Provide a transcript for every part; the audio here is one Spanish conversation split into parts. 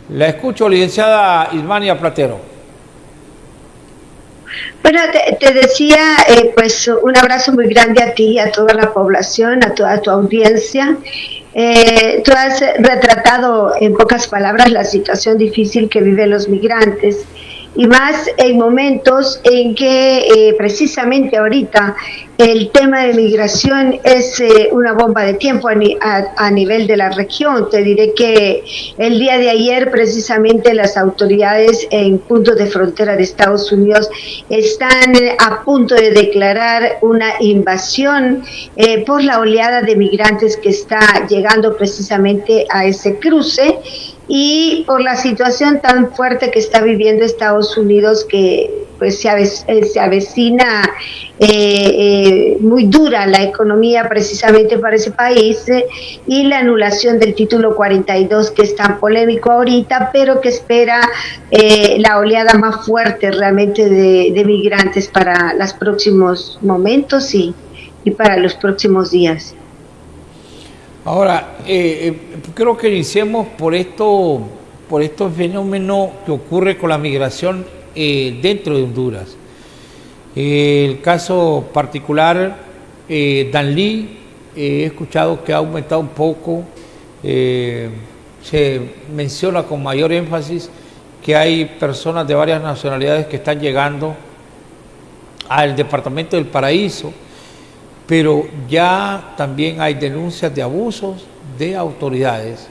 La escucho, licenciada Ismania Platero. Bueno, te decía, pues un abrazo muy grande a ti, a toda la población, a toda tu audiencia. Tú has retratado en pocas palabras la situación difícil que viven los migrantes y más en momentos en que precisamente ahorita el tema de migración es una bomba de tiempo a nivel de la región. Te diré que el día de ayer precisamente las autoridades en puntos de frontera de Estados Unidos están a punto de declarar una invasión por la oleada de migrantes que está llegando precisamente a ese cruce y por la situación tan fuerte que está viviendo Estados Unidos, que pues se avecina muy dura la economía precisamente para ese país, y la anulación del título 42 que es tan polémico ahorita, pero que espera la oleada más fuerte realmente de migrantes para los próximos momentos y para los próximos días. Ahora, creo que iniciemos por estos fenómenos que ocurre con la migración dentro de Honduras. El caso particular, Danlí, he escuchado que ha aumentado un poco, se menciona con mayor énfasis que hay personas de varias nacionalidades que están llegando al departamento del Paraíso, pero ya también hay denuncias de abusos de autoridades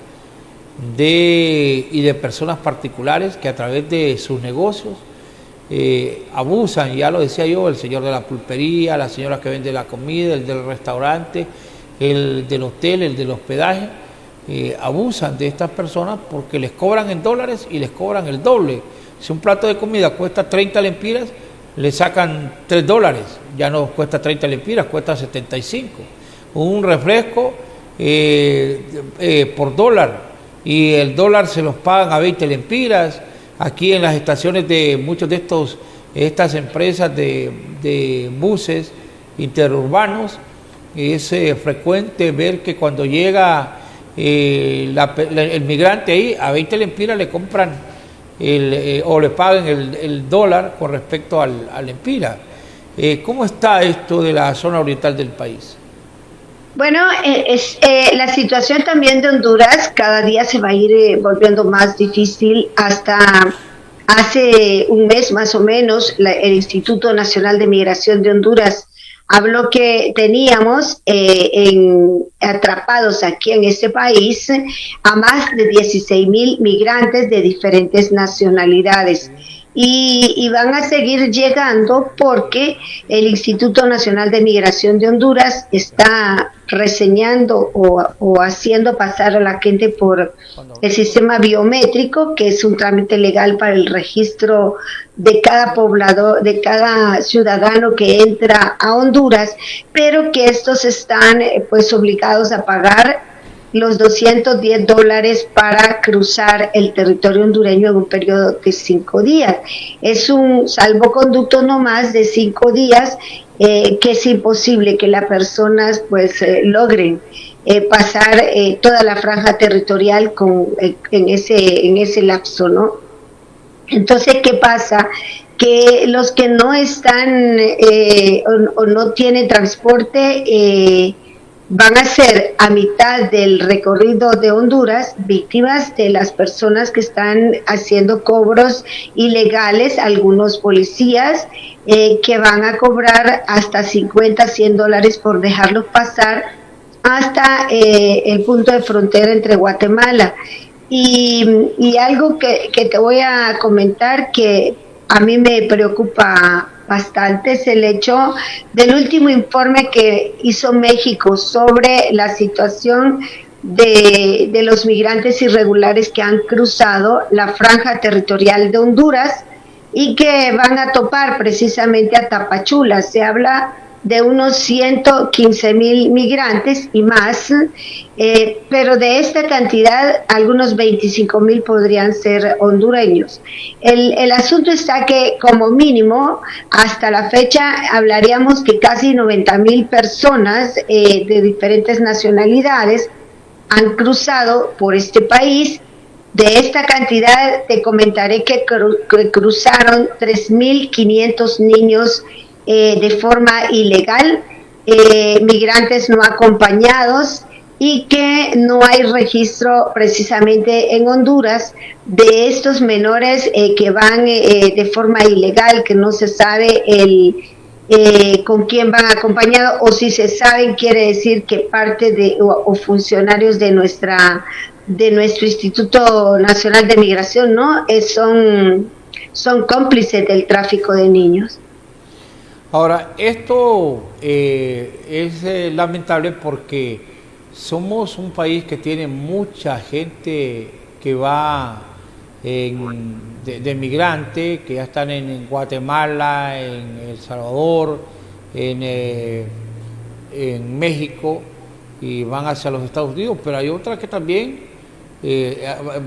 y de personas particulares que a través de sus negocios abusan, ya lo decía yo, el señor de la pulpería, la señora que vende la comida, el del restaurante, el del hotel, el del hospedaje, abusan de estas personas porque les cobran en dólares y les cobran el doble. Si un plato de comida cuesta 30 lempiras, le sacan $3, ya no cuesta 30 lempiras, cuesta 75. Un refresco por dólar, y el dólar se los pagan a 20 lempiras. Aquí en las estaciones de muchos de estas empresas de buses interurbanos, es frecuente ver que cuando llega el migrante ahí, a 20 lempiras le compran o le paguen el dólar con respecto al empira. ¿Cómo está esto de la zona oriental del país? Bueno, la situación también de Honduras cada día se va a ir volviendo más difícil. Hasta hace un mes más o menos, el Instituto Nacional de Migración de Honduras habló que teníamos atrapados aquí en este país a más de 16,000 migrantes de diferentes nacionalidades. Y van a seguir llegando porque el Instituto Nacional de Migración de Honduras está reseñando o haciendo pasar a la gente por el sistema biométrico, que es un trámite legal para el registro de cada poblador, de cada ciudadano que entra a Honduras, pero que estos están pues obligados a pagar los $210 para cruzar el territorio hondureño en un periodo de 5 días. Es un salvoconducto no más de 5 días, que es imposible que las personas pues logren pasar toda la franja territorial en ese lapso, ¿no? Entonces, ¿qué pasa? Que los que no están o no tienen transporte van a ser a mitad del recorrido de Honduras víctimas de las personas que están haciendo cobros ilegales, algunos policías que van a cobrar hasta $50-100 por dejarlos pasar hasta el punto de frontera entre Guatemala. Y algo que te voy a comentar que a mí me preocupa bastante es el hecho del último informe que hizo México sobre la situación de los migrantes irregulares que han cruzado la franja territorial de Honduras y que van a topar precisamente a Tapachula. Se habla de unos 115,000 migrantes y más, pero de esta cantidad algunos 25,000 podrían ser hondureños. El asunto está que como mínimo hasta la fecha hablaríamos que casi 90,000 personas de diferentes nacionalidades han cruzado por este país De esta cantidad te comentaré que cruzaron 3.500 niños de forma ilegal, migrantes no acompañados, y que no hay registro precisamente en Honduras de estos menores que van de forma ilegal, que no se sabe con quién van acompañados, o si se saben quiere decir que parte de o funcionarios de nuestro Instituto Nacional de Migración, ¿no? Son cómplices del tráfico de niños. Ahora, esto es lamentable porque somos un país que tiene mucha gente que va de migrante, que ya están en Guatemala, en El Salvador, en México, y van hacia los Estados Unidos, pero hay otra que también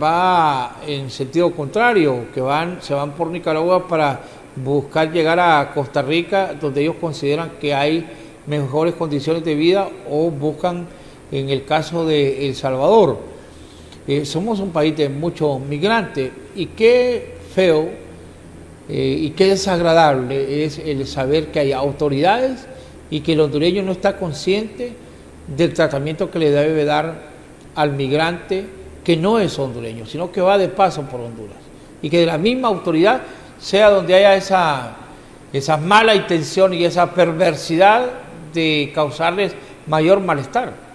va en sentido contrario, que se van por Nicaragua para buscar llegar a Costa Rica, donde ellos consideran que hay mejores condiciones de vida, o buscan, en el caso de El Salvador. Somos un país de muchos migrantes, y qué feo y qué desagradable es el saber que hay autoridades y que el hondureño no está consciente del tratamiento que le debe dar al migrante que no es hondureño, sino que va de paso por Honduras, y que de la misma autoridad sea donde haya esa mala intención y esa perversidad de causarles mayor malestar.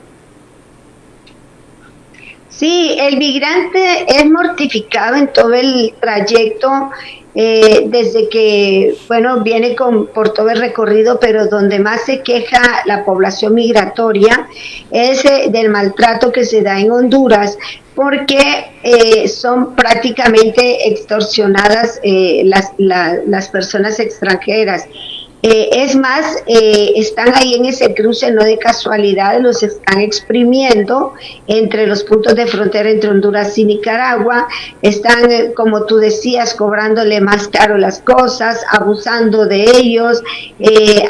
Sí, el migrante es mortificado en todo el trayecto, desde que, viene por todo el recorrido, pero donde más se queja la población migratoria es del maltrato que se da en Honduras, porque son prácticamente extorsionadas las personas extranjeras. Es más, están ahí en ese cruce, no de casualidad, los están exprimiendo entre los puntos de frontera entre Honduras y Nicaragua, están, como tú decías, cobrándole más caro las cosas, abusando de ellos.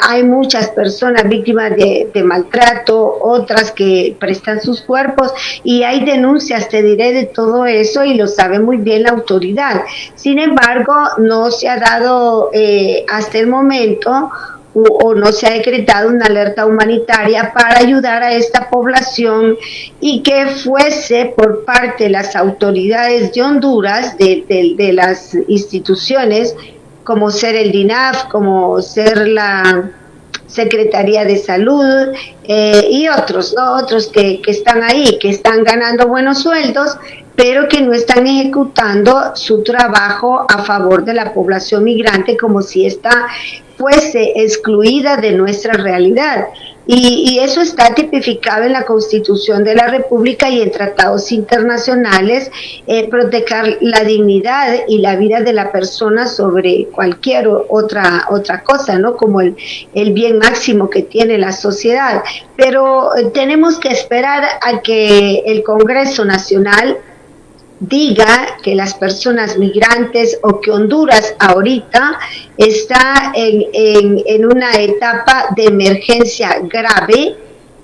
Hay muchas personas víctimas de maltrato, otras que prestan sus cuerpos, y hay denuncias, te diré, de todo eso, y lo sabe muy bien la autoridad. Sin embargo, no se ha dado hasta el momento, o no se ha decretado una alerta humanitaria para ayudar a esta población, y que fuese por parte de las autoridades de Honduras, de las instituciones, como ser el DINAF, como ser la Secretaría de Salud, y otros, ¿no? Otros que están ahí, que están ganando buenos sueldos, pero que no están ejecutando su trabajo a favor de la población migrante, como si esta fuese excluida de nuestra realidad. Y eso está tipificado en la Constitución de la República y en tratados internacionales, proteger la dignidad y la vida de la persona sobre cualquier otra cosa, ¿no? Como el bien máximo que tiene la sociedad. Pero tenemos que esperar a que el Congreso Nacional diga que las personas migrantes, o que Honduras ahorita está en una etapa de emergencia grave,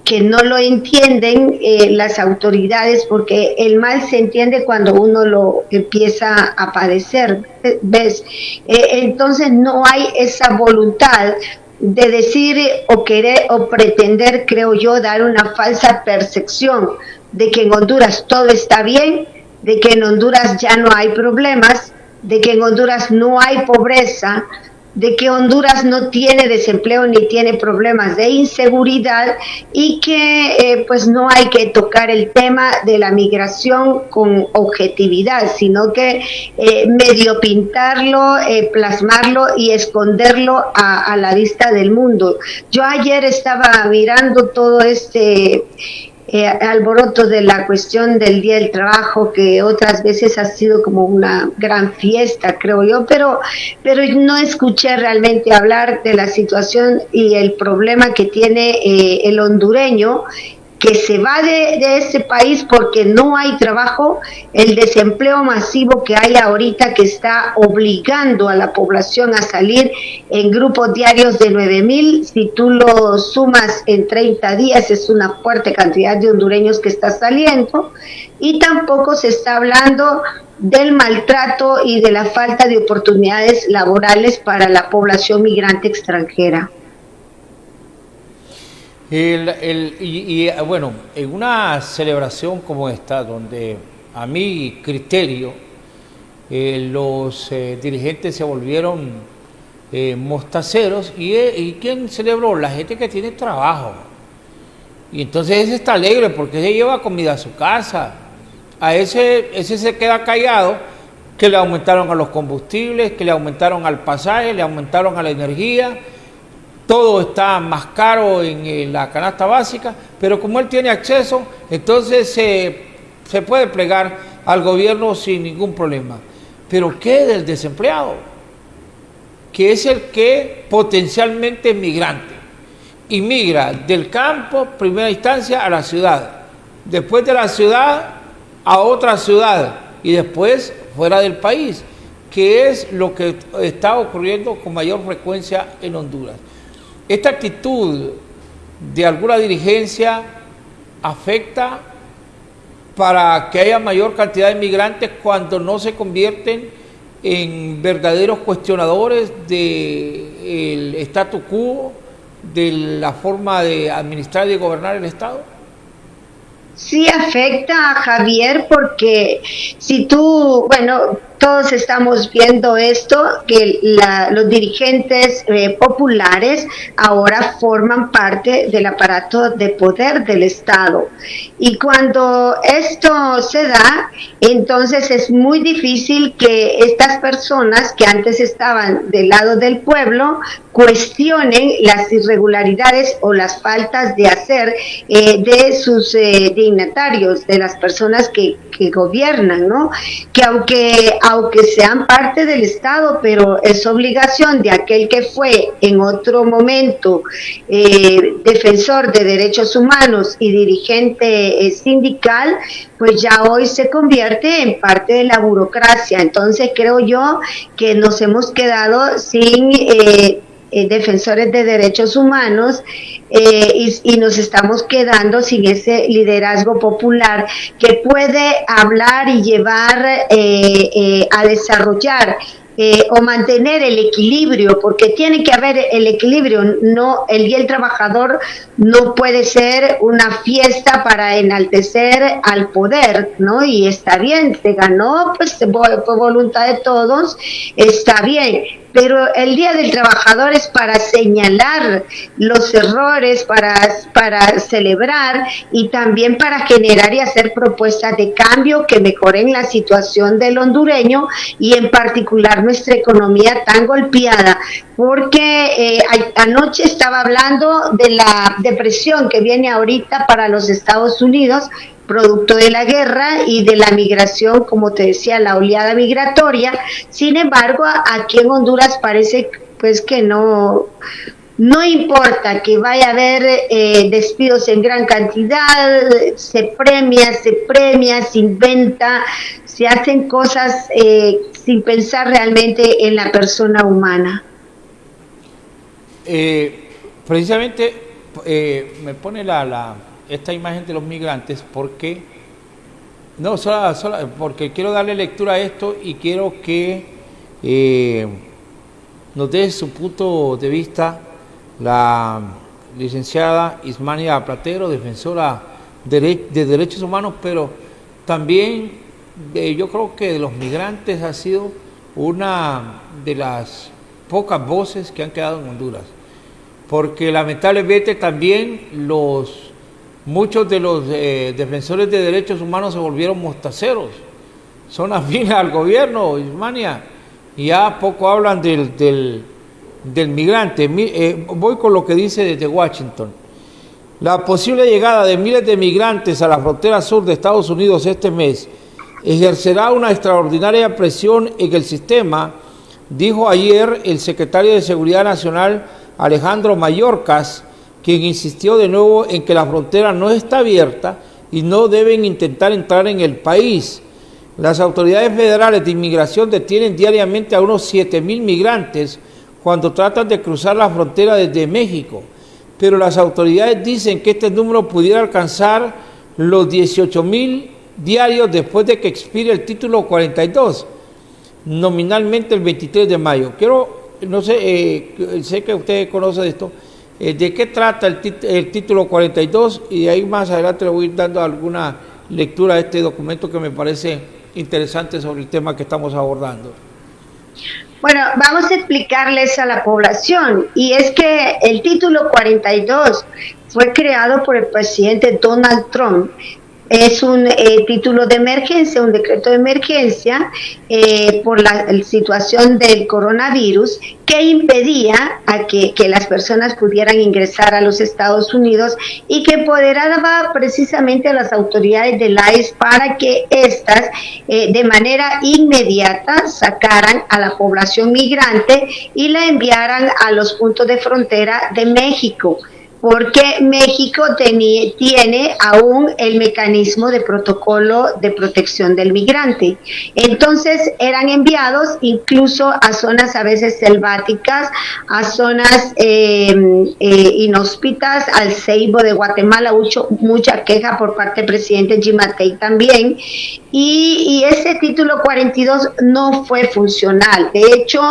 que no lo entienden las autoridades, porque el mal se entiende cuando uno lo empieza a padecer, ¿ves? Entonces no hay esa voluntad de decir o querer o pretender, creo yo, dar una falsa percepción de que en Honduras todo está bien, de que en Honduras ya no hay problemas, de que en Honduras no hay pobreza, de que Honduras no tiene desempleo ni tiene problemas de inseguridad, y que pues no hay que tocar el tema de la migración con objetividad, sino que medio pintarlo, plasmarlo y esconderlo a la vista del mundo. Yo ayer estaba mirando todo este alboroto de la cuestión del Día del Trabajo, que otras veces ha sido como una gran fiesta, creo yo, pero no escuché realmente hablar de la situación y el problema que tiene el hondureño, que se va de ese país porque no hay trabajo, el desempleo masivo que hay ahorita que está obligando a la población a salir en grupos diarios de 9,000, si tú lo sumas en 30 días es una fuerte cantidad de hondureños que está saliendo, y tampoco se está hablando del maltrato y de la falta de oportunidades laborales para la población migrante extranjera. Bueno, en una celebración como esta, donde a mi criterio los dirigentes se volvieron mostaceros, y ¿quién celebró? La gente que tiene trabajo. Y entonces ese está alegre porque se lleva comida a su casa. A ese se queda callado, que le aumentaron a los combustibles, que le aumentaron al pasaje, le aumentaron a la energía. Todo está más caro en la canasta básica, pero como él tiene acceso, entonces se puede plegar al gobierno sin ningún problema. Pero ¿qué del desempleado? Que es el que potencialmente es migrante. Y migra del campo, primera instancia, a la ciudad. Después de la ciudad, a otra ciudad. Y después fuera del país, que es lo que está ocurriendo con mayor frecuencia en Honduras. Esta actitud de alguna dirigencia afecta para que haya mayor cantidad de migrantes cuando no se convierten en verdaderos cuestionadores del statu quo, de la forma de administrar y de gobernar el Estado. Sí afecta a Javier porque si tú, bueno, todos estamos viendo esto, que los dirigentes populares ahora forman parte del aparato de poder del Estado. Y cuando esto se da, entonces es muy difícil que estas personas que antes estaban del lado del pueblo cuestionen las irregularidades o las faltas de hacer de sus dignatarios, de las personas que gobiernan, ¿no? Que aunque sean parte del Estado, pero es obligación de aquel que fue en otro momento defensor de derechos humanos y dirigente sindical, pues ya hoy se convierte en parte de la burocracia. Entonces creo yo que nos hemos quedado sin defensores de derechos humanos y nos estamos quedando sin ese liderazgo popular que puede hablar y llevar a desarrollar o mantener el equilibrio, porque tiene que haber el equilibrio. No, el Día del Trabajador no puede ser una fiesta para enaltecer al poder, ¿no? Y está bien, se ganó, pues fue voluntad de todos, está bien, pero el Día del Trabajador es para señalar los errores, para celebrar y también para generar y hacer propuestas de cambio que mejoren la situación del hondureño y en particular nuestra economía tan golpeada, porque anoche estaba hablando de la depresión que viene ahorita para los Estados Unidos, producto de la guerra y de la migración, como te decía, la oleada migratoria. Sin embargo, aquí en Honduras parece pues que no importa que vaya a haber despidos en gran cantidad, se premia, se inventa, se hacen cosas sin pensar realmente en la persona humana. Precisamente me pone esta imagen de los migrantes porque porque quiero darle lectura a esto y quiero que nos dé su punto de vista la licenciada Ismania Platero, defensora de derechos humanos, pero también yo creo que de los migrantes ha sido una de las pocas voces que han quedado en Honduras, porque lamentablemente también muchos de los defensores de derechos humanos se volvieron mostaceros, son afines al gobierno, Ismania, y ya poco hablan del migrante. Voy con lo que dice desde Washington. La posible llegada de miles de migrantes a la frontera sur de Estados Unidos este mes ejercerá una extraordinaria presión en el sistema, dijo ayer el secretario de Seguridad Nacional Alejandro Mayorkas, quien insistió de nuevo en que la frontera no está abierta y no deben intentar entrar en el país. Las autoridades federales de inmigración detienen diariamente a unos 7,000 migrantes cuando tratan de cruzar la frontera desde México, pero las autoridades dicen que este número pudiera alcanzar los 18,000 diarios después de que expire el título 42, nominalmente el 23 de mayo. No sé, sé que usted conoce de esto, de qué trata el título 42, y de ahí más adelante le voy a ir dando alguna lectura a este documento que me parece interesante sobre el tema que estamos abordando. Bueno, vamos a explicarles a la población, y es que el título 42 fue creado por el presidente Donald Trump. Es un título de emergencia, un decreto de emergencia por la situación del coronavirus, que impedía a que las personas pudieran ingresar a los Estados Unidos, y que empoderaba precisamente a las autoridades del ICE para que éstas de manera inmediata sacaran a la población migrante y la enviaran a los puntos de frontera de México, porque México tiene aún el mecanismo de protocolo de protección del migrante. Entonces eran enviados incluso a zonas a veces selváticas, a zonas inhóspitas, al Ceibo de Guatemala, mucha queja por parte del presidente Gimatei también, y ese título 42 no fue funcional. De hecho,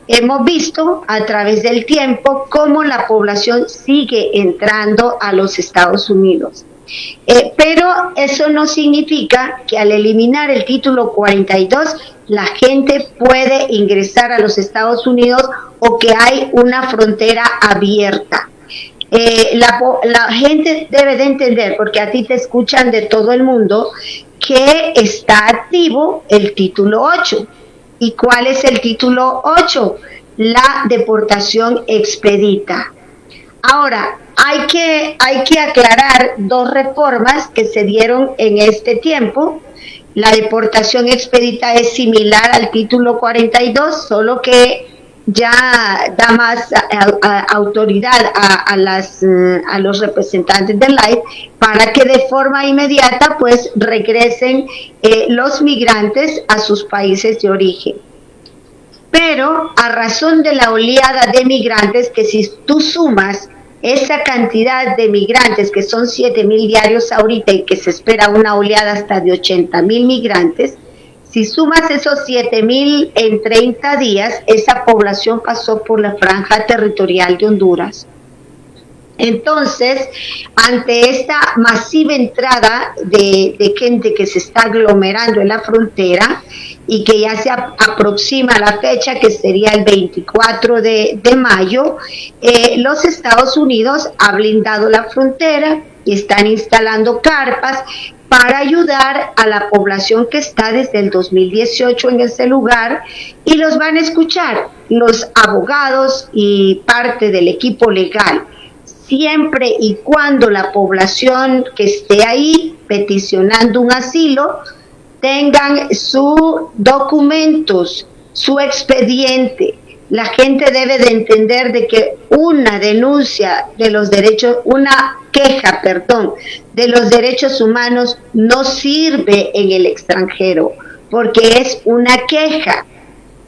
hemos visto a través del tiempo cómo la población sigue entrando a los Estados Unidos. Pero eso no significa que al eliminar el título 42 la gente puede ingresar a los Estados Unidos o que hay una frontera abierta. La gente debe de entender, porque a ti te escuchan de todo el mundo, que está activo el título 8. ¿Y cuál es el título 8? La deportación expedita. Ahora, hay que aclarar dos reformas que se dieron en este tiempo. La deportación expedita es similar al título 42, solo que ya da más autoridad a los representantes del ICE para que de forma inmediata pues regresen los migrantes a sus países de origen. Pero a razón de la oleada de migrantes, que si tú sumas esa cantidad de migrantes, que son 7,000 diarios ahorita y que se espera una oleada hasta de 80,000 migrantes, si sumas esos 7,000 en 30 días, esa población pasó por la franja territorial de Honduras. Entonces, ante esta masiva entrada de gente que se está aglomerando en la frontera y que ya se aproxima la fecha, que sería el 24 de mayo, los Estados Unidos han blindado la frontera y están instalando carpas para ayudar a la población que está desde el 2018 en ese lugar, y los van a escuchar los abogados y parte del equipo legal, siempre y cuando la población que esté ahí peticionando un asilo tengan sus documentos, su expediente. La gente debe de entender de que una denuncia de los derechos, una queja, de los derechos humanos no sirve en el extranjero, porque es una queja.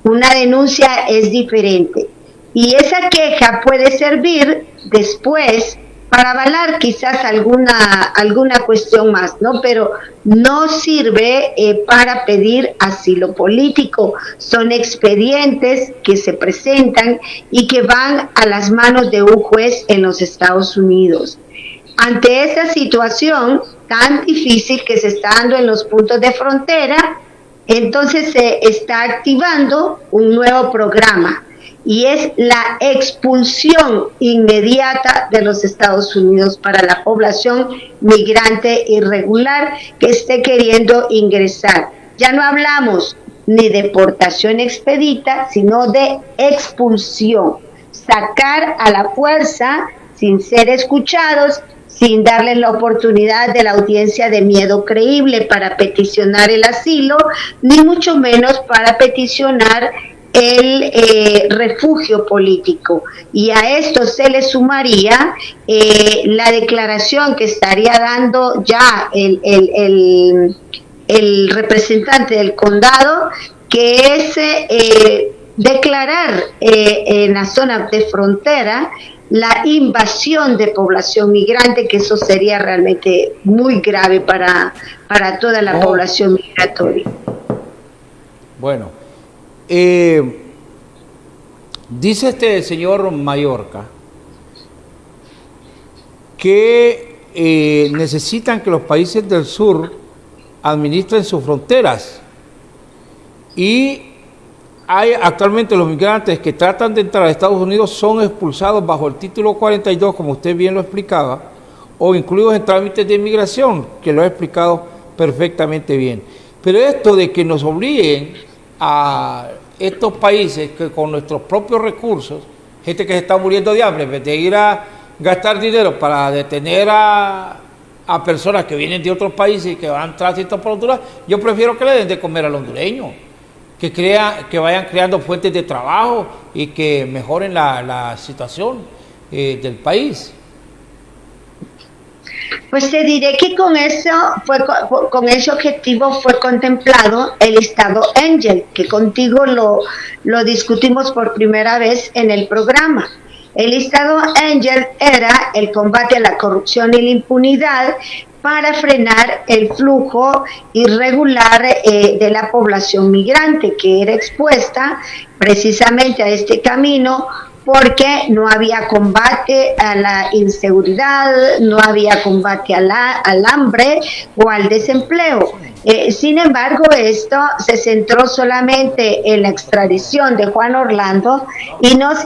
Una denuncia es diferente. Y esa queja puede servir después para avalar quizás alguna cuestión más, ¿no? Pero no sirve para pedir asilo político. Son expedientes que se presentan y que van a las manos de un juez en los Estados Unidos. Ante esa situación tan difícil que se está dando en los puntos de frontera, entonces se está activando un nuevo programa, y es la expulsión inmediata de los Estados Unidos para la población migrante irregular que esté queriendo ingresar. Ya no hablamos ni de deportación expedita, sino de expulsión, sacar a la fuerza sin ser escuchados, sin darles la oportunidad de la audiencia de miedo creíble para peticionar el asilo, ni mucho menos para peticionar el refugio político, y a esto se le sumaría la declaración que estaría dando ya el representante del condado, que es declarar en la zona de frontera la invasión de población migrante, que eso sería realmente muy grave para toda la población migratoria. Bueno, dice este señor Mallorca que necesitan que los países del sur administren sus fronteras, y actualmente los migrantes que tratan de entrar a Estados Unidos son expulsados bajo el título 42, como usted bien lo explicaba, o incluidos en trámites de inmigración, que lo ha explicado perfectamente bien. Pero esto de que nos obliguen a estos países que con nuestros propios recursos, gente que se está muriendo de hambre, en vez de ir a gastar dinero para detener a personas que vienen de otros países y que van tránsito por Honduras, yo prefiero que le den de comer al hondureño, que vayan creando fuentes de trabajo y que mejoren la situación del país. Pues te diré que con ese objetivo fue contemplado el Estado Ángel, que contigo lo discutimos por primera vez en el programa. El Estado Ángel era el combate a la corrupción y la impunidad para frenar el flujo irregular de la población migrante, que era expuesta precisamente a este camino, porque no había combate a la inseguridad, no había combate al hambre o al desempleo. Sin embargo, esto se centró solamente en la extradición de Juan Orlando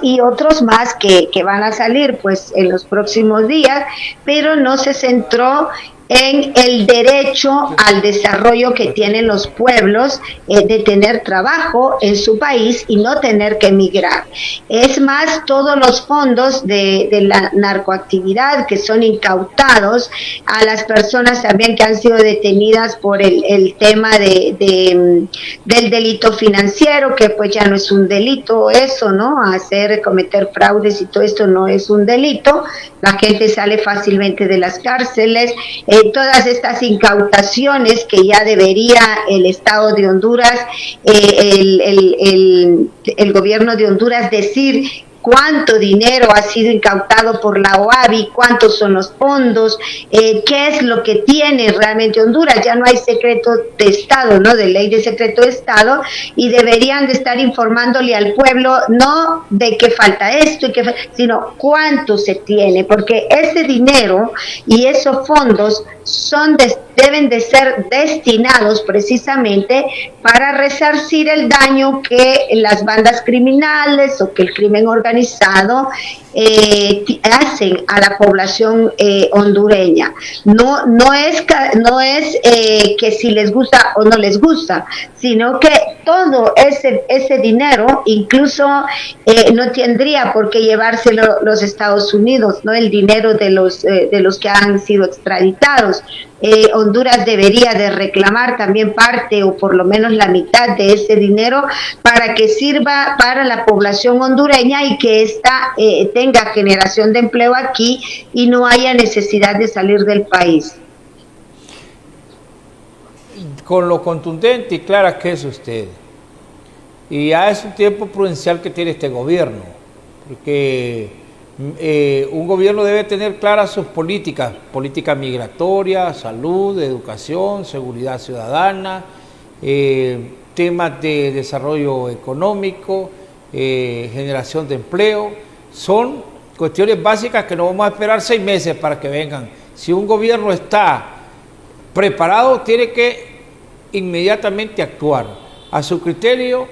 y otros más que van a salir pues en los próximos días, pero no se centró en el derecho al desarrollo que tienen los pueblos de tener trabajo en su país y no tener que emigrar. Es más, todos los fondos de la narcoactividad que son incautados a las personas también que han sido detenidas por el tema del delito financiero, que pues ya no es un delito eso, ¿no? Cometer fraudes y todo esto no es un delito, la gente sale fácilmente de las cárceles. Todas estas incautaciones que ya debería el Estado de Honduras, el gobierno de Honduras decir cuánto dinero ha sido incautado por la OAVI, cuántos son los fondos, qué es lo que tiene realmente Honduras. Ya no hay secreto de Estado, ¿no? De ley de secreto de Estado, y deberían de estar informándole al pueblo no de que falta esto, sino cuánto se tiene, porque ese dinero y esos fondos deben de ser destinados precisamente para resarcir el daño que las bandas criminales o que el crimen organizado hacen a la población hondureña. No es que si les gusta o no les gusta, sino que todo ese dinero incluso no tendría por qué llevárselo los Estados Unidos, no el dinero de los que han sido extraditados. Honduras debería de reclamar también parte o por lo menos la mitad de ese dinero para que sirva para la población hondureña y que ésta tenga generación de empleo aquí y no haya necesidad de salir del país. Con lo contundente y clara que es usted, y ya es un tiempo prudencial que tiene este gobierno, porque un gobierno debe tener claras sus política migratoria, salud, educación, seguridad ciudadana, temas de desarrollo económico, generación de empleo. Son cuestiones básicas que no vamos a esperar 6 meses para que vengan. Si un gobierno está preparado, tiene que inmediatamente actuar. A su criterio,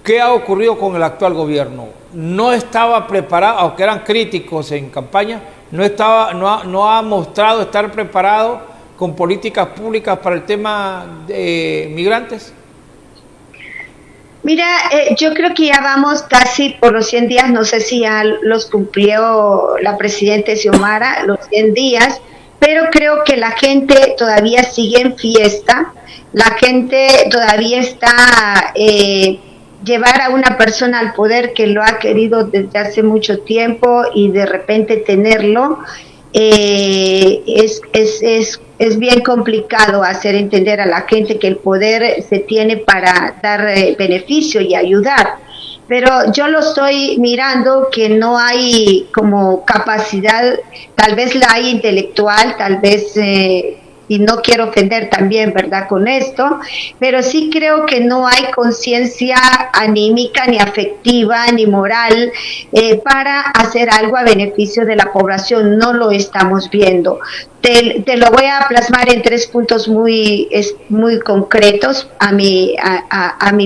¿qué ha ocurrido con el actual gobierno? No estaba preparado, aunque eran críticos en campaña, no ha mostrado estar preparado con políticas públicas para el tema de migrantes. Mira, yo creo que ya vamos casi por los 100 días, no sé si ya los cumplió la presidenta Xiomara, los 100 días, pero creo que la gente todavía sigue en fiesta, la gente todavía está llevar a una persona al poder que lo ha querido desde hace mucho tiempo y de repente tenerlo, es bien complicado hacer entender a la gente que el poder se tiene para dar beneficio y ayudar. Pero yo lo estoy mirando que no hay como capacidad, tal vez la hay intelectual, tal vez y no quiero ofender también, ¿verdad?, con esto, pero sí creo que no hay conciencia anímica, ni afectiva, ni moral para hacer algo a beneficio de la población. No lo estamos viendo. Te lo voy a plasmar en 3 puntos muy concretos a mi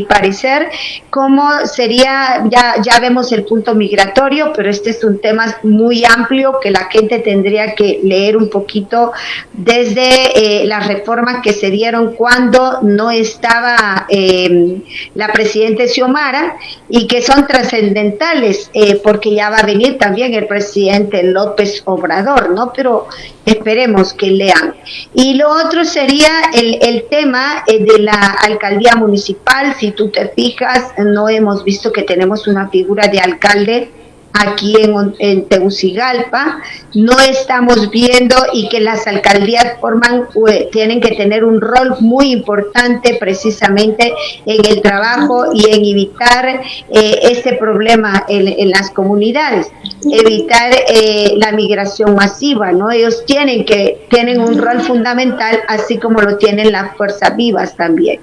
parecer. ¿Cómo sería? Ya vemos el punto migratorio, pero este es un tema muy amplio que la gente tendría que leer un poquito desde las reformas que se dieron cuando no estaba la presidenta Xiomara, y que son trascendentales porque ya va a venir también el presidente López Obrador, ¿no? Pero esperemos que lean. Y lo otro sería el tema de la alcaldía municipal. Si tú te fijas, no hemos visto que tenemos una figura de alcalde aquí en Tegucigalpa. No estamos viendo, y que las alcaldías tienen que tener un rol muy importante precisamente en el trabajo y en evitar este problema en las comunidades, evitar la migración masiva, ¿no? Ellos tienen un rol fundamental, así como lo tienen las fuerzas vivas también.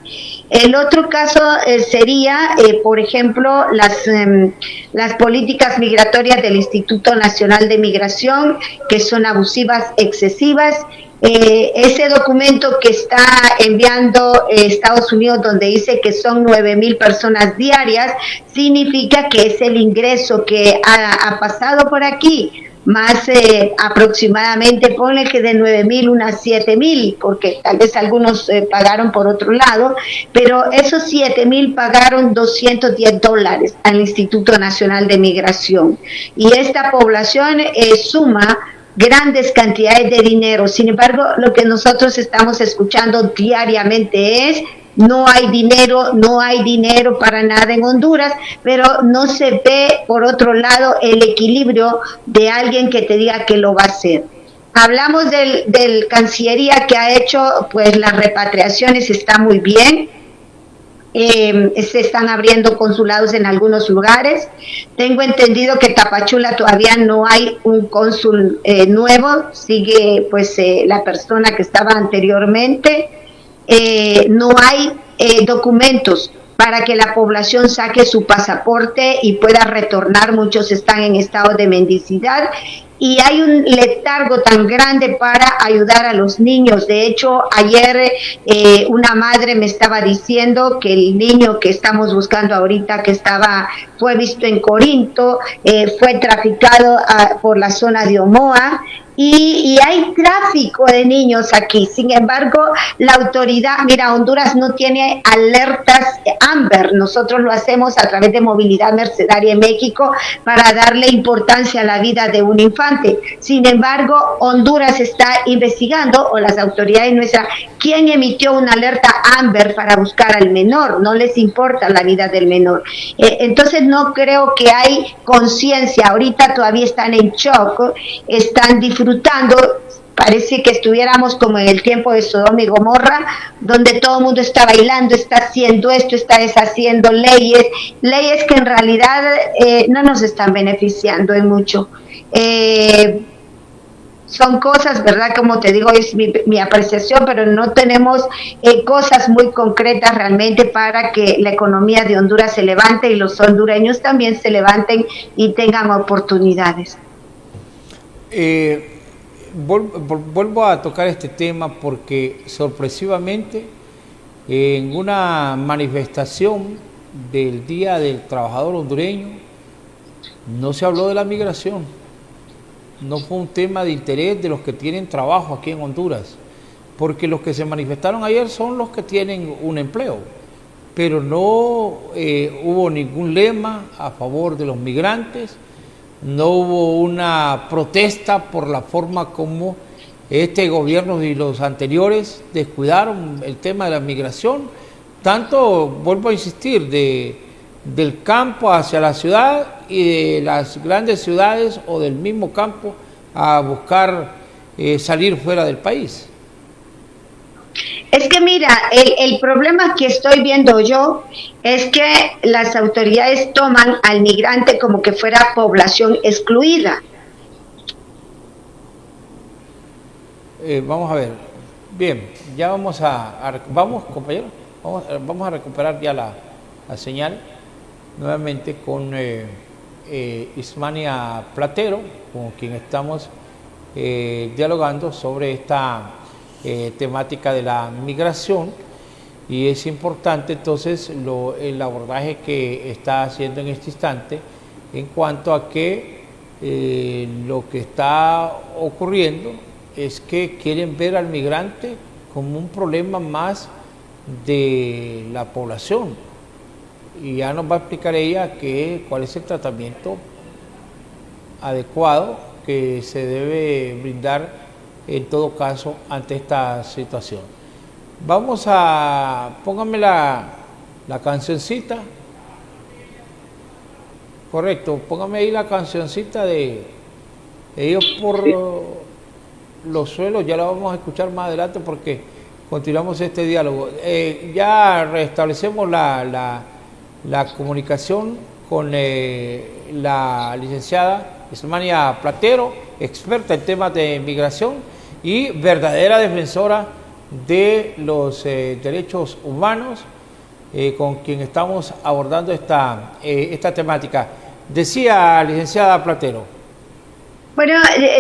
El otro caso sería, por ejemplo, las políticas migratorias del Instituto Nacional de Migración, que son abusivas, excesivas. Ese documento que está enviando Estados Unidos, donde dice que son 9,000 personas diarias, significa que es el ingreso que ha pasado por aquí, más aproximadamente, ponle que de 9,000 unas 7,000, porque tal vez algunos pagaron por otro lado, pero esos 7,000 pagaron $210 al Instituto Nacional de Migración, y esta población suma grandes cantidades de dinero. Sin embargo, lo que nosotros estamos escuchando diariamente es: no hay dinero para nada en Honduras, pero no se ve, por otro lado, el equilibrio de alguien que te diga que lo va a hacer. Hablamos del Cancillería que ha hecho, pues las repatriaciones, está muy bien. Se están abriendo consulados en algunos lugares. Tengo entendido que Tapachula todavía no hay un cónsul nuevo, sigue pues la persona que estaba anteriormente. No hay documentos para que la población saque su pasaporte y pueda retornar. Muchos están en estado de mendicidad y hay un letargo tan grande para ayudar a los niños. De hecho, ayer una madre me estaba diciendo que el niño que estamos buscando ahorita, que fue visto en Corinto, fue traficado por la zona de Omoa. Y hay tráfico de niños aquí. Sin embargo, la autoridad, mira, Honduras no tiene alertas Amber. Nosotros lo hacemos a través de Movilidad Mercedaria en México para darle importancia a la vida de un infante. Sin embargo, Honduras está investigando, o las autoridades nuestras, quién emitió una alerta Amber para buscar al menor. No les importa la vida del menor. Entonces no creo que hay conciencia. Ahorita todavía están en shock, están disfrutando. Parece que estuviéramos como en el tiempo de Sodoma y Gomorra, donde todo el mundo está bailando, está haciendo esto, está deshaciendo leyes que en realidad no nos están beneficiando en mucho. Son cosas, ¿verdad? Como te digo, es mi apreciación, pero no tenemos cosas muy concretas realmente para que la economía de Honduras se levante y los hondureños también se levanten y tengan oportunidades. Vuelvo a tocar este tema porque sorpresivamente en una manifestación del Día del Trabajador Hondureño no se habló de la migración. No fue un tema de interés de los que tienen trabajo aquí en Honduras, porque los que se manifestaron ayer son los que tienen un empleo, pero no hubo ningún lema a favor de los migrantes. No hubo una protesta por la forma como este gobierno y los anteriores descuidaron el tema de la migración. Tanto, vuelvo a insistir, de del campo hacia la ciudad y de las grandes ciudades o del mismo campo a buscar salir fuera del país. Es que mira, el problema que estoy viendo yo es que las autoridades toman al migrante como que fuera población excluida. Vamos a ver, bien, ya vamos compañero, vamos a recuperar ya la señal nuevamente con Ismania Platero, con quien estamos dialogando sobre esta temática de la migración, y es importante entonces el abordaje que está haciendo en este instante en cuanto a que lo que está ocurriendo es que quieren ver al migrante como un problema más de la población, y ya nos va a explicar ella cuál es el tratamiento adecuado que se debe brindar en todo caso ante esta situación. Póngame la cancioncita, correcto, póngame ahí la cancioncita de Ellos por los Suelos, ya la vamos a escuchar más adelante porque continuamos este diálogo. Ya restablecemos la comunicación con la licenciada Ismania Platero, experta en temas de migración y verdadera defensora de los derechos humanos, con quien estamos abordando esta temática. Decía, licenciada Platero. Bueno,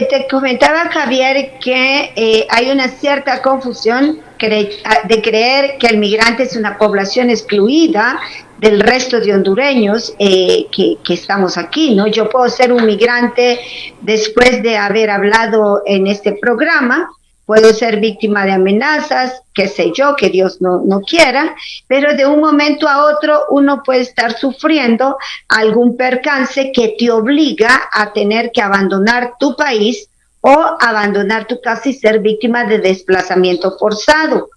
te comentaba, Javier, que hay una cierta confusión de creer que el migrante es una población excluida del resto de hondureños que estamos aquí, ¿no? Yo puedo ser un migrante después de haber hablado en este programa, puedo ser víctima de amenazas, qué sé yo, que Dios no quiera, pero de un momento a otro uno puede estar sufriendo algún percance que te obliga a tener que abandonar tu país o abandonar tu casa y ser víctima de desplazamiento forzado.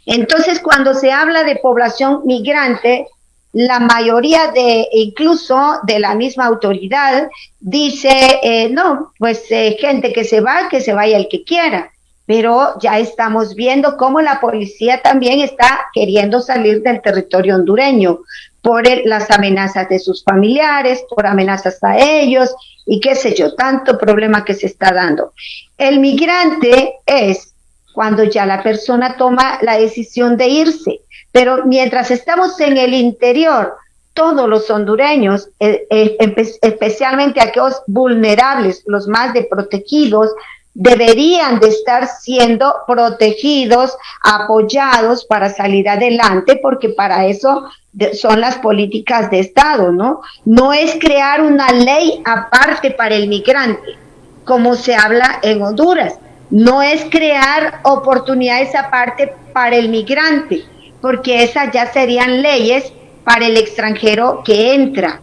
Entonces, cuando se habla de población migrante, la mayoría incluso de la misma autoridad dice, no, pues gente que se vaya el que quiera. Pero ya estamos viendo cómo la policía también está queriendo salir del territorio hondureño por las amenazas de sus familiares, por amenazas a ellos y qué sé yo, tanto problema que se está dando. El migrante es cuando ya la persona toma la decisión de irse, pero mientras estamos en el interior, todos los hondureños, especialmente aquellos vulnerables, los más desprotegidos, deberían de estar siendo protegidos, apoyados para salir adelante, porque para eso son las políticas de Estado, ¿no? No es crear una ley aparte para el migrante, como se habla en Honduras. No es crear oportunidades aparte para el migrante, porque esas ya serían leyes para el extranjero que entra.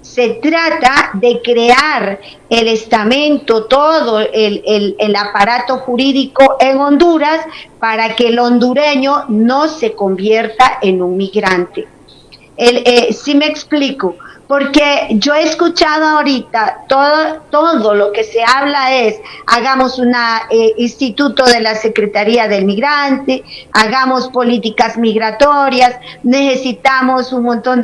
Se trata de crear el estamento, todo el aparato jurídico en Honduras para que el hondureño no se convierta en un migrante. Sí me explico, porque yo he escuchado ahorita todo lo que se habla es, hagamos un instituto de la Secretaría del Migrante, hagamos políticas migratorias, necesitamos un montón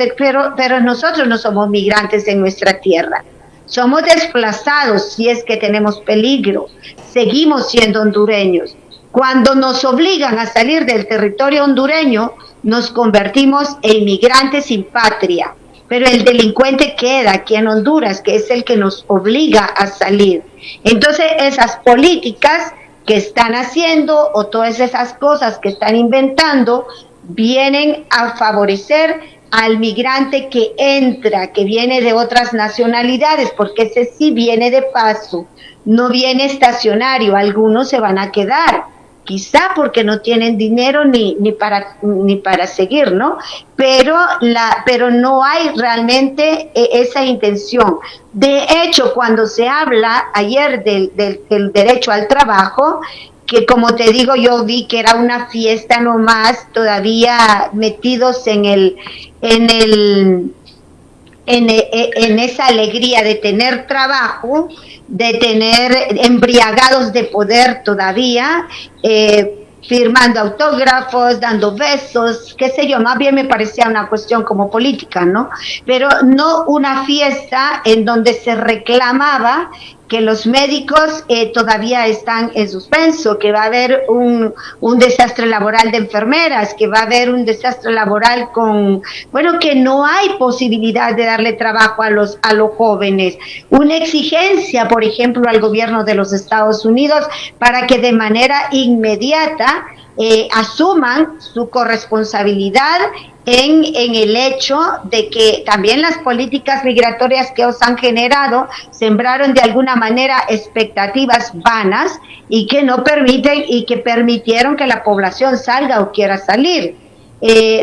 pero nosotros no somos migrantes en nuestra tierra. Somos desplazados si es que tenemos peligro, seguimos siendo hondureños. Cuando nos obligan a salir del territorio hondureño, nos convertimos en migrantes sin patria, pero el delincuente queda aquí en Honduras, que es el que nos obliga a salir. Entonces, esas políticas que están haciendo o todas esas cosas que están inventando vienen a favorecer al migrante que entra, que viene de otras nacionalidades, porque ese sí viene de paso, no viene estacionario, algunos se van a quedar, quizá porque no tienen dinero ni para seguir, ¿no? Pero no hay realmente esa intención. De hecho, cuando se habla ayer del derecho al trabajo, que como te digo, yo vi que era una fiesta nomás, todavía metidos en en esa alegría de tener trabajo, de tener embriagados de poder todavía, firmando autógrafos, dando besos, qué sé yo, más bien me parecía una cuestión como política, ¿no? Pero no una fiesta en donde se reclamaba que los médicos todavía están en suspenso, que va a haber un desastre laboral de enfermeras, que va a haber un desastre laboral con, bueno, que no hay posibilidad de darle trabajo a los jóvenes. Una exigencia, por ejemplo, al gobierno de los Estados Unidos para que de manera inmediata asuman su corresponsabilidad en el hecho de que también las políticas migratorias que os han generado sembraron de alguna manera expectativas vanas y que no permiten y que permitieron que la población salga o quiera salir.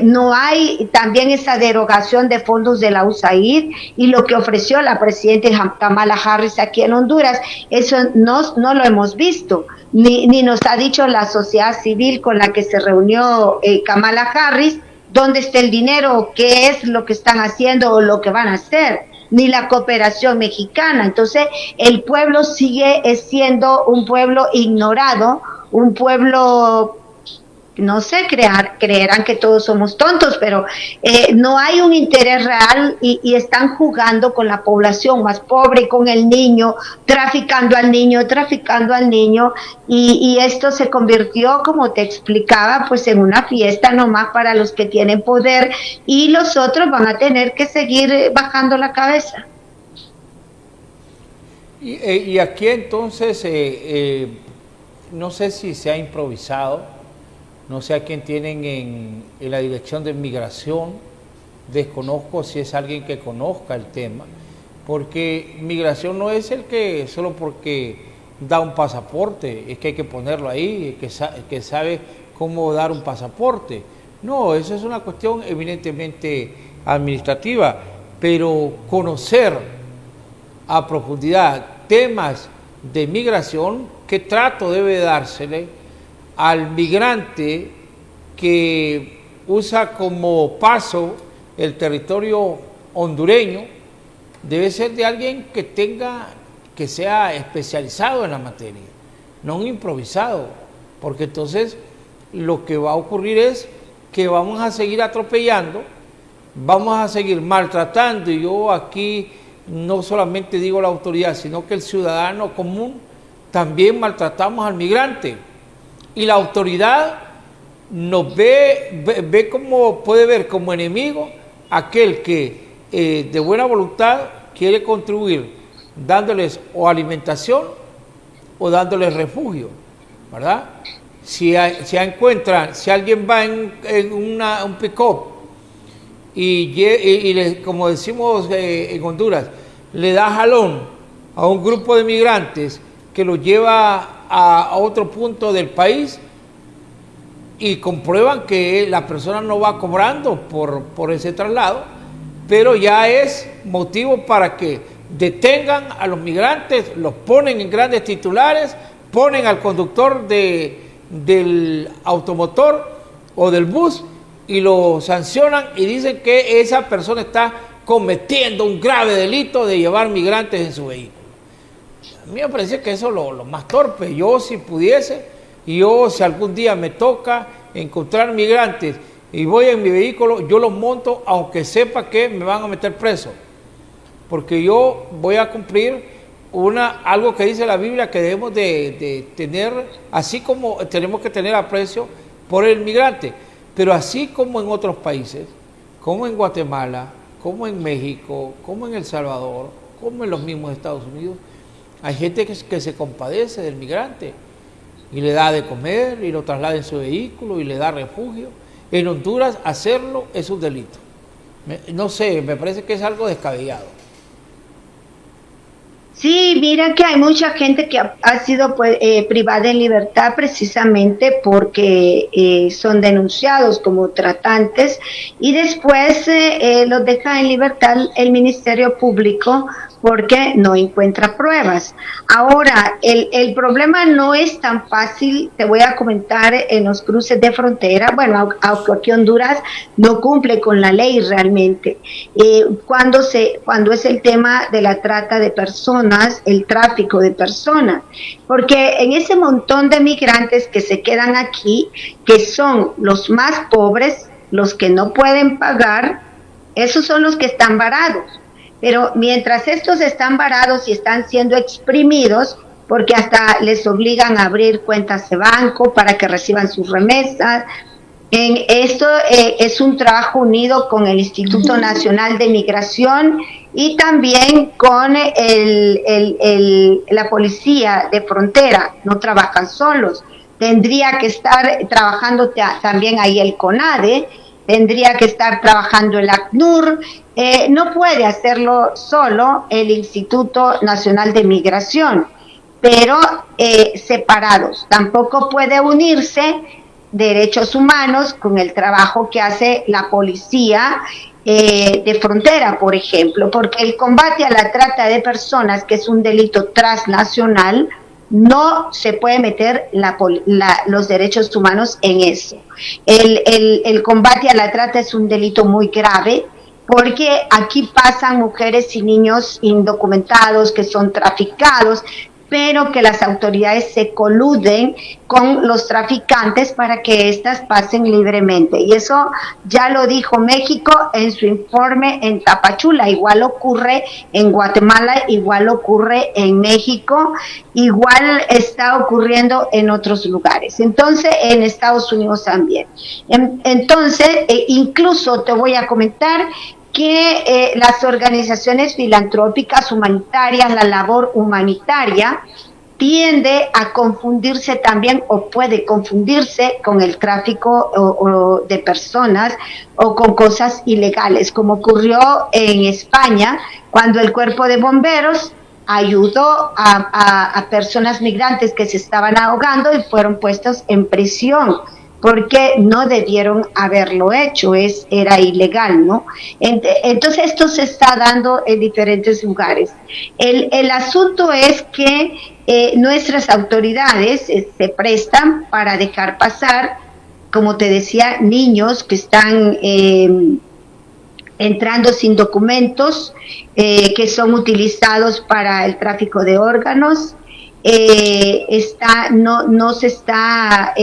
No hay también esa derogación de fondos de la USAID y lo que ofreció la presidenta Kamala Harris aquí en Honduras, eso no lo hemos visto, ni nos ha dicho la sociedad civil con la que se reunió Kamala Harris, dónde está el dinero, qué es lo que están haciendo o lo que van a hacer, ni la cooperación mexicana. Entonces el pueblo sigue siendo un pueblo ignorado, un pueblo, no sé, creerán que todos somos tontos, pero no hay un interés real y están jugando con la población más pobre, con el niño, traficando al niño, y esto se convirtió, como te explicaba, pues en una fiesta nomás para los que tienen poder, y los otros van a tener que seguir bajando la cabeza. Y aquí entonces, no sé si se ha improvisado. No sé a quién tienen en la dirección de migración, desconozco si es alguien que conozca el tema, porque migración no es el que solo porque da un pasaporte, es que hay que ponerlo ahí, que sabe cómo dar un pasaporte. No, eso es una cuestión evidentemente administrativa, pero conocer a profundidad temas de migración, qué trato debe dársele al migrante que usa como paso el territorio hondureño, debe ser de alguien que sea especializado en la materia, no un improvisado, porque entonces lo que va a ocurrir es que vamos a seguir atropellando, vamos a seguir maltratando, y yo aquí no solamente digo la autoridad, sino que el ciudadano común también maltratamos al migrante. Y la autoridad nos ve como, puede ver como enemigo aquel que de buena voluntad quiere contribuir dándoles o alimentación o dándoles refugio, ¿verdad? Si encuentran, si alguien va en un pick-up y como decimos en Honduras, le da jalón a un grupo de migrantes que lo lleva a otro punto del país y comprueban que la persona no va cobrando por ese traslado, pero ya es motivo para que detengan a los migrantes, los ponen en grandes titulares, ponen al conductor del automotor o del bus y lo sancionan y dicen que esa persona está cometiendo un grave delito de llevar migrantes en su vehículo. A mí me parece que eso es lo más torpe. Yo si pudiese, si algún día me toca encontrar migrantes y voy en mi vehículo, yo los monto aunque sepa que me van a meter preso. Porque yo voy a cumplir algo que dice la Biblia, que debemos de tener, así como tenemos que tener aprecio por el migrante, pero así como en otros países, como en Guatemala, como en México, como en El Salvador, como en los mismos Estados Unidos, hay gente que se compadece del migrante y le da de comer y lo traslada en su vehículo y le da refugio. En Honduras hacerlo es un delito. No sé, me parece que es algo descabellado. Sí, mira que hay mucha gente que ha sido pues, privada en libertad precisamente porque son denunciados como tratantes y después los deja en libertad el Ministerio Público porque no encuentra pruebas. Ahora, el problema no es tan fácil, te voy a comentar en los cruces de frontera, bueno, aunque aquí Honduras no cumple con la ley realmente. Cuando es el tema de la trata de personas, el tráfico de personas, porque en ese montón de migrantes que se quedan aquí, que son los más pobres, los que no pueden pagar, esos son los que están varados. Pero mientras estos están varados y están siendo exprimidos, porque hasta les obligan a abrir cuentas de banco para que reciban sus remesas. Esto es un trabajo unido con el Instituto Nacional de Migración y también con la Policía de Frontera. No trabajan solos. Tendría que estar trabajando también ahí el CONADE, tendría que estar trabajando el ACNUR, no puede hacerlo solo el Instituto Nacional de Migración, pero separados. Tampoco puede unirse Derechos Humanos con el trabajo que hace la policía de frontera, por ejemplo, porque el combate a la trata de personas, que es un delito transnacional, no se puede meter los derechos humanos en eso. El combate a la trata es un delito muy grave porque aquí pasan mujeres y niños indocumentados que son traficados, pero que las autoridades se coluden con los traficantes para que éstas pasen libremente. Y eso ya lo dijo México en su informe en Tapachula. Igual ocurre en Guatemala, igual ocurre en México, igual está ocurriendo en otros lugares. Entonces, en Estados Unidos también. Entonces, incluso te voy a comentar que las organizaciones filantrópicas humanitarias, la labor humanitaria, tiende a confundirse también o puede confundirse con el tráfico de personas o con cosas ilegales, como ocurrió en España cuando el cuerpo de bomberos ayudó a personas migrantes que se estaban ahogando y fueron puestos en prisión porque no debieron haberlo hecho, era ilegal, ¿no? Entonces esto se está dando en diferentes lugares. El asunto es que nuestras autoridades se prestan para dejar pasar, como te decía, niños que están entrando sin documentos, que son utilizados para el tráfico de órganos, no se está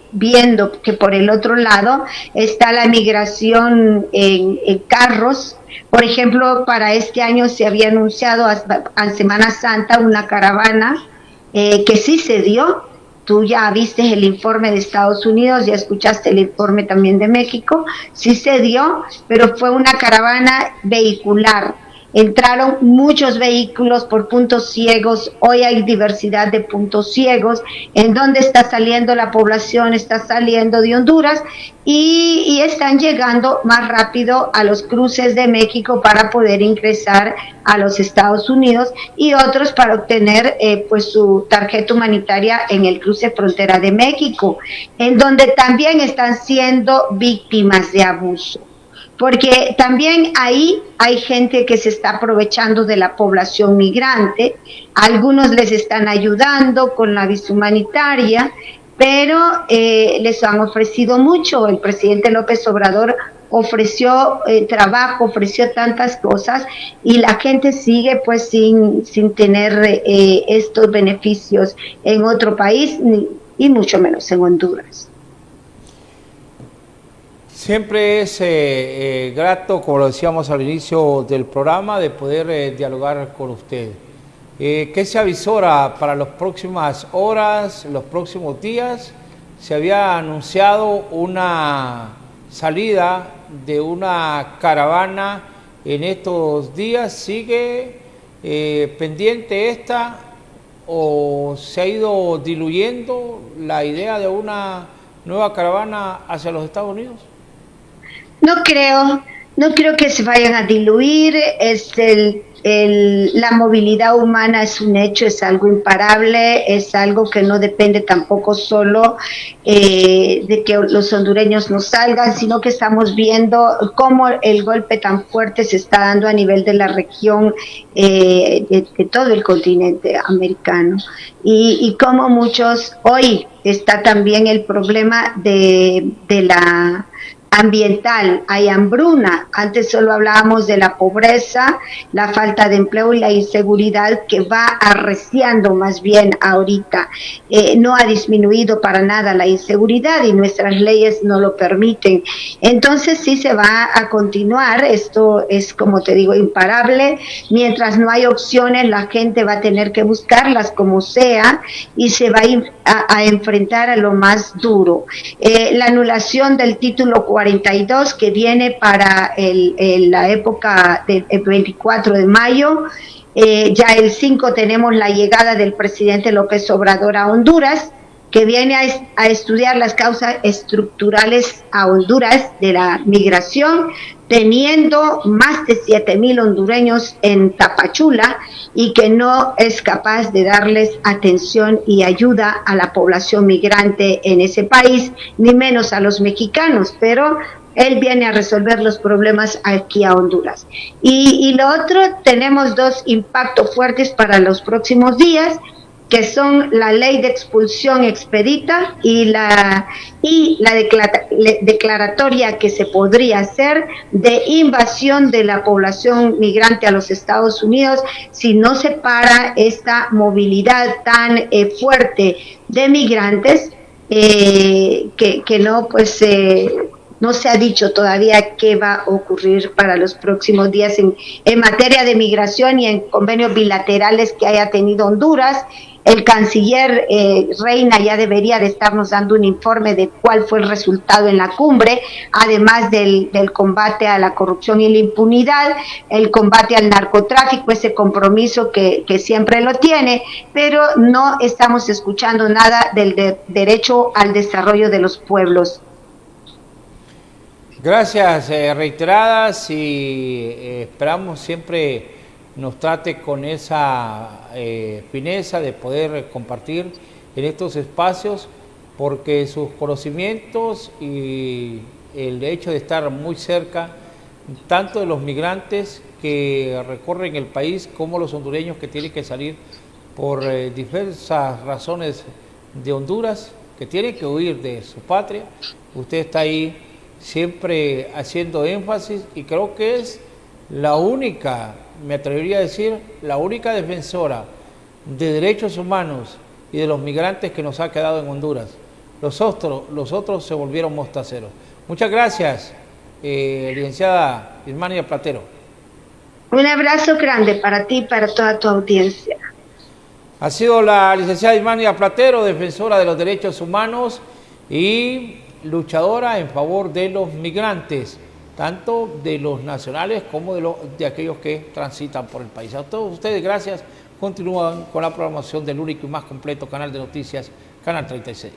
viendo que por el otro lado está la migración en carros. Por ejemplo, para este año se había anunciado en Semana Santa una caravana que sí se dio. Tú ya viste el informe de Estados Unidos, ya escuchaste el informe también de México, sí se dio, pero fue una caravana vehicular. Entraron muchos vehículos por puntos ciegos, hoy hay diversidad de puntos ciegos, en donde está saliendo la población, está saliendo de Honduras y están llegando más rápido a los cruces de México para poder ingresar a los Estados Unidos y otros para obtener pues su tarjeta humanitaria en el cruce frontera de México, en donde también están siendo víctimas de abuso. Porque también ahí hay gente que se está aprovechando de la población migrante, algunos les están ayudando con la visa humanitaria, pero les han ofrecido mucho. El presidente López Obrador ofreció trabajo, ofreció tantas cosas y la gente sigue pues sin tener estos beneficios en otro país y mucho menos en Honduras. Siempre es grato, como lo decíamos al inicio del programa, de poder dialogar con usted. ¿Qué se avisora para las próximas horas, los próximos días? Se había anunciado una salida de una caravana en estos días. ¿Sigue pendiente esta o se ha ido diluyendo la idea de una nueva caravana hacia los Estados Unidos? No creo, No creo que se vayan a diluir, la movilidad humana es un hecho, es algo imparable, es algo que no depende tampoco solo de que los hondureños no salgan, sino que estamos viendo cómo el golpe tan fuerte se está dando a nivel de la región, de todo el continente americano, y cómo muchos, hoy está también el problema de la ambiental, hay hambruna. Antes solo hablábamos de la pobreza, la falta de empleo y la inseguridad, que va arreciando más bien ahorita. No ha disminuido para nada la inseguridad y nuestras leyes no lo permiten. Entonces sí se va a continuar, esto es, como te digo, imparable. Mientras no hay opciones, la gente va a tener que buscarlas como sea y se va a enfrentar a lo más duro. La anulación del título 42 que viene para la época del 24 de mayo. Ya el 5 tenemos la llegada del presidente López Obrador a Honduras, que viene a estudiar las causas estructurales a Honduras de la migración, teniendo más de 7,000 hondureños en Tapachula y que no es capaz de darles atención y ayuda a la población migrante en ese país, ni menos a los mexicanos, pero él viene a resolver los problemas aquí a Honduras. Y lo otro, tenemos dos impactos fuertes para los próximos días, que son la ley de expulsión expedita y la declaratoria que se podría hacer de invasión de la población migrante a los Estados Unidos si no se para esta movilidad tan fuerte de migrantes, que no, pues no se ha dicho todavía qué va a ocurrir para los próximos días en materia de migración y en convenios bilaterales que haya tenido Honduras. El canciller Reina ya debería de estarnos dando un informe de cuál fue el resultado en la cumbre, además del combate a la corrupción y la impunidad, el combate al narcotráfico, ese compromiso que siempre lo tiene, pero no estamos escuchando nada del derecho al desarrollo de los pueblos. Gracias reiteradas, y esperamos siempre nos trate con esa fineza de poder compartir en estos espacios, porque sus conocimientos y el hecho de estar muy cerca tanto de los migrantes que recorren el país como los hondureños que tienen que salir por diversas razones de Honduras, que tienen que huir de su patria. Usted está ahí siempre haciendo énfasis, y creo que es la única, me atrevería a decir, la única defensora de derechos humanos y de los migrantes que nos ha quedado en Honduras. Los otros se volvieron mostaceros. Muchas gracias, licenciada Ismania Platero. Un abrazo grande para ti y para toda tu audiencia. Ha sido la licenciada Ismania Platero, defensora de los derechos humanos y luchadora en favor de los migrantes, tanto de los nacionales como de aquellos que transitan por el país. A todos ustedes, gracias. Continúan con la programación del único y más completo canal de noticias, Canal 36.